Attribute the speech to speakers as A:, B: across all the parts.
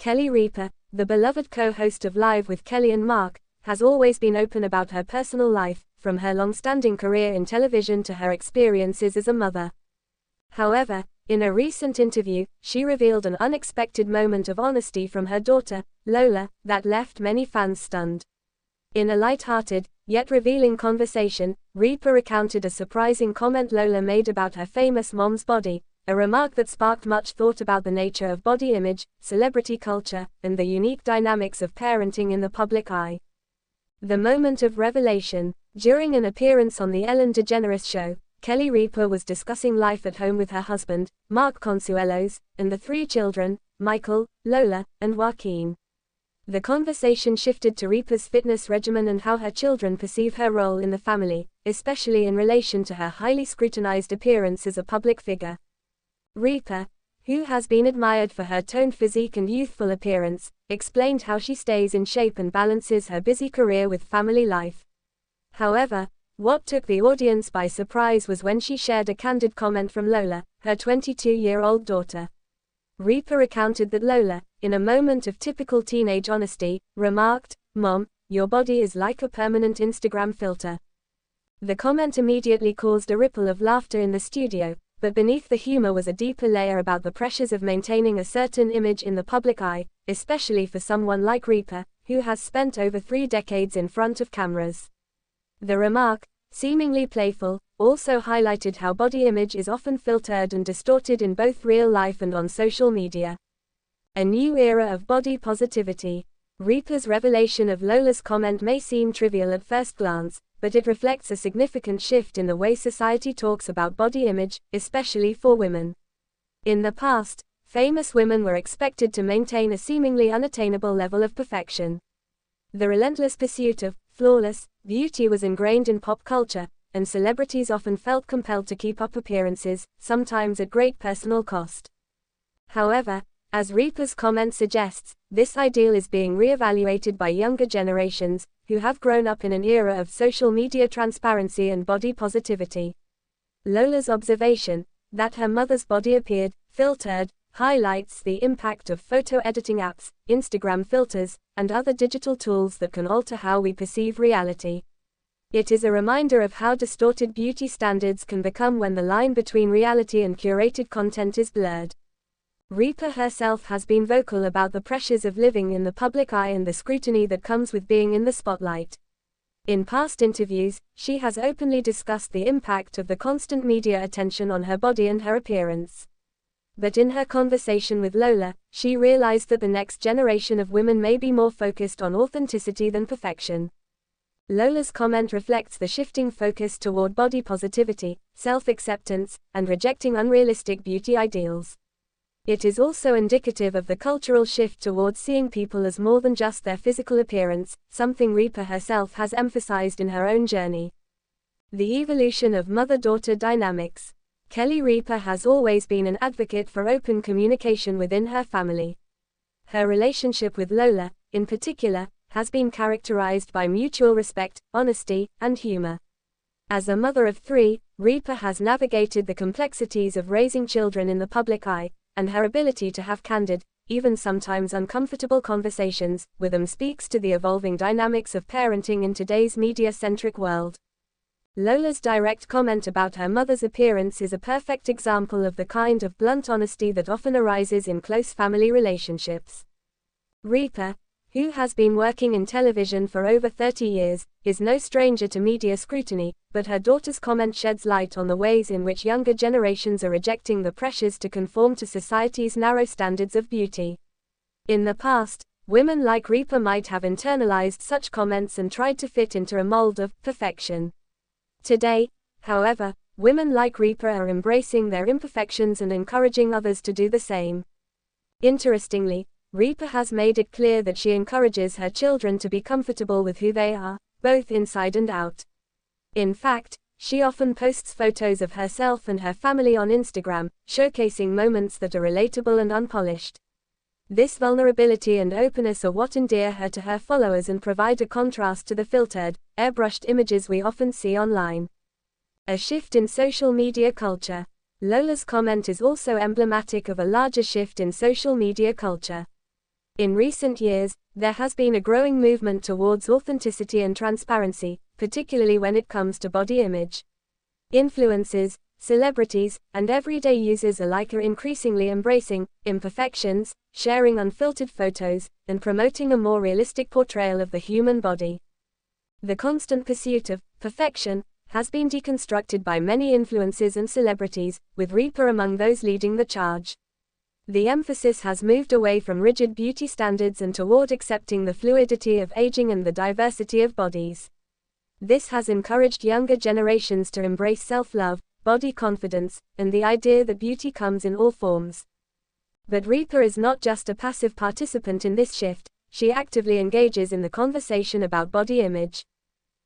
A: Ripa, the beloved co-host of Live with Kelly and Mark, has always been open about her personal life, from her long-standing career in television to her experiences as a mother. However, in a recent interview, she revealed an unexpected moment of honesty from her daughter, Lola, that left many fans stunned. In a light-hearted, yet revealing conversation, Ripa recounted a surprising comment Lola made about her famous mom's body, a remark that sparked much thought about the nature of body image, celebrity culture, and the unique dynamics of parenting in the public eye. The moment of revelation. During an appearance on the Ellen DeGeneres show, Ripa was discussing life at home with her husband, Mark Consuelos, and the three children, Michael, Lola, and Joaquin. The conversation shifted to Ripa's fitness regimen and how her children perceive her role in the family, especially in relation to her highly scrutinized appearance as a public figure. Ripa, who has been admired for her toned physique and youthful appearance, explained how she stays in shape and balances her busy career with family life. However, what took the audience by surprise was when she shared a candid comment from Lola, her 22-year-old daughter. Ripa recounted that Lola, in a moment of typical teenage honesty, remarked, "Mom, your body is like a permanent Instagram filter." The comment immediately caused a ripple of laughter in the studio, but beneath the humor was a deeper layer about the pressures of maintaining a certain image in the public eye, especially for someone like Ripa, who has spent over 3 decades in front of cameras. The remark, seemingly playful, also highlighted how body image is often filtered and distorted in both real life and on social media. A new era of body positivity. Ripa's revelation of Lola's comment may seem trivial at first glance, but it reflects a significant shift in the way society talks about body image, especially for women. In the past, famous women were expected to maintain a seemingly unattainable level of perfection. The relentless pursuit of flawless beauty was ingrained in pop culture, and celebrities often felt compelled to keep up appearances, sometimes at great personal cost. However, as Ripa's comment suggests, this ideal is being re-evaluated by younger generations, who have grown up in an era of social media transparency and body positivity. Lola's observation, that her mother's body appeared filtered, highlights the impact of photo editing apps, Instagram filters, and other digital tools that can alter how we perceive reality. It is a reminder of how distorted beauty standards can become when the line between reality and curated content is blurred. Ripa herself has been vocal about the pressures of living in the public eye and the scrutiny that comes with being in the spotlight. In past interviews, she has openly discussed the impact of the constant media attention on her body and her appearance. But in her conversation with Lola, she realized that the next generation of women may be more focused on authenticity than perfection. Lola's comment reflects the shifting focus toward body positivity, self-acceptance, and rejecting unrealistic beauty ideals. It is also indicative of the cultural shift towards seeing people as more than just their physical appearance, something Ripa herself has emphasized in her own journey. The evolution of mother-daughter dynamics. Ripa has always been an advocate for open communication within her family. Her relationship with Lola, in particular, has been characterized by mutual respect, honesty, and humor. As a mother of 3, Ripa has navigated the complexities of raising children in the public eye, and her ability to have candid, even sometimes uncomfortable conversations with them speaks to the evolving dynamics of parenting in today's media-centric world. Lola's direct comment about her mother's appearance is a perfect example of the kind of blunt honesty that often arises in close family relationships. Ripa, who has been working in television for over 30 years, is no stranger to media scrutiny, but her daughter's comment sheds light on the ways in which younger generations are rejecting the pressures to conform to society's narrow standards of beauty. In the past, women like Ripa might have internalized such comments and tried to fit into a mold of perfection. Today, however, women like Ripa are embracing their imperfections and encouraging others to do the same. Interestingly, Ripa has made it clear that she encourages her children to be comfortable with who they are, both inside and out. In fact, she often posts photos of herself and her family on Instagram, showcasing moments that are relatable and unpolished. This vulnerability and openness are what endear her to her followers and provide a contrast to the filtered, airbrushed images we often see online. A shift in social media culture. Lola's comment is also emblematic of a larger shift in social media culture. In recent years, there has been a growing movement towards authenticity and transparency, particularly when it comes to body image. Influencers, celebrities, and everyday users alike are increasingly embracing imperfections, sharing unfiltered photos, and promoting a more realistic portrayal of the human body. The constant pursuit of perfection has been deconstructed by many influencers and celebrities, with Ripa among those leading the charge. The emphasis has moved away from rigid beauty standards and toward accepting the fluidity of aging and the diversity of bodies. This has encouraged younger generations to embrace self-love, body confidence, and the idea that beauty comes in all forms. But Ripa is not just a passive participant in this shift, she actively engages in the conversation about body image.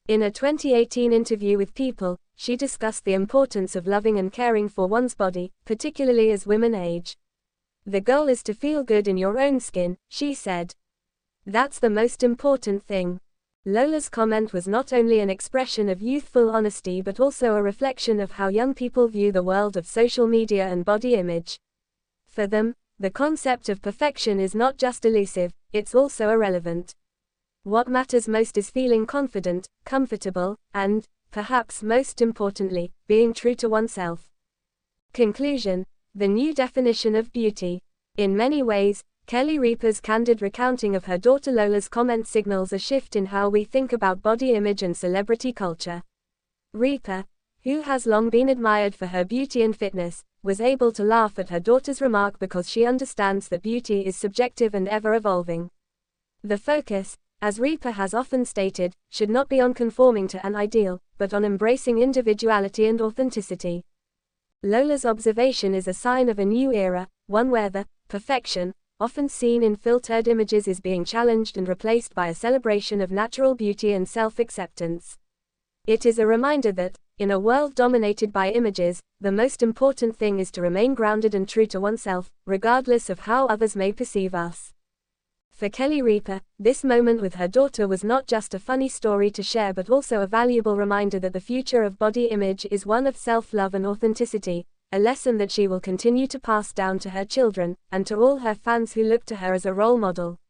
A: In a 2018 interview with People, she discussed the importance of loving and caring for one's body, particularly as women age. "The goal is to feel good in your own skin," she said. "That's the most important thing." Lola's comment was not only an expression of youthful honesty but also a reflection of how young people view the world of social media and body image. For them, the concept of perfection is not just elusive, it's also irrelevant. What matters most is feeling confident, comfortable, and, perhaps most importantly, being true to oneself. Conclusion: the new definition of beauty. In many ways, Ripa's candid recounting of her daughter Lola's comment signals a shift in how we think about body image and celebrity culture. Ripa, who has long been admired for her beauty and fitness, was able to laugh at her daughter's remark because she understands that beauty is subjective and ever-evolving. The focus, as Ripa has often stated, should not be on conforming to an ideal, but on embracing individuality and authenticity. Lola's observation is a sign of a new era, one where the perfection, often seen in filtered images, is being challenged and replaced by a celebration of natural beauty and self-acceptance. It is a reminder that, in a world dominated by images, the most important thing is to remain grounded and true to oneself, regardless of how others may perceive us. For Ripa, this moment with her daughter was not just a funny story to share but also a valuable reminder that the future of body image is one of self-love and authenticity, a lesson that she will continue to pass down to her children, and to all her fans who look to her as a role model.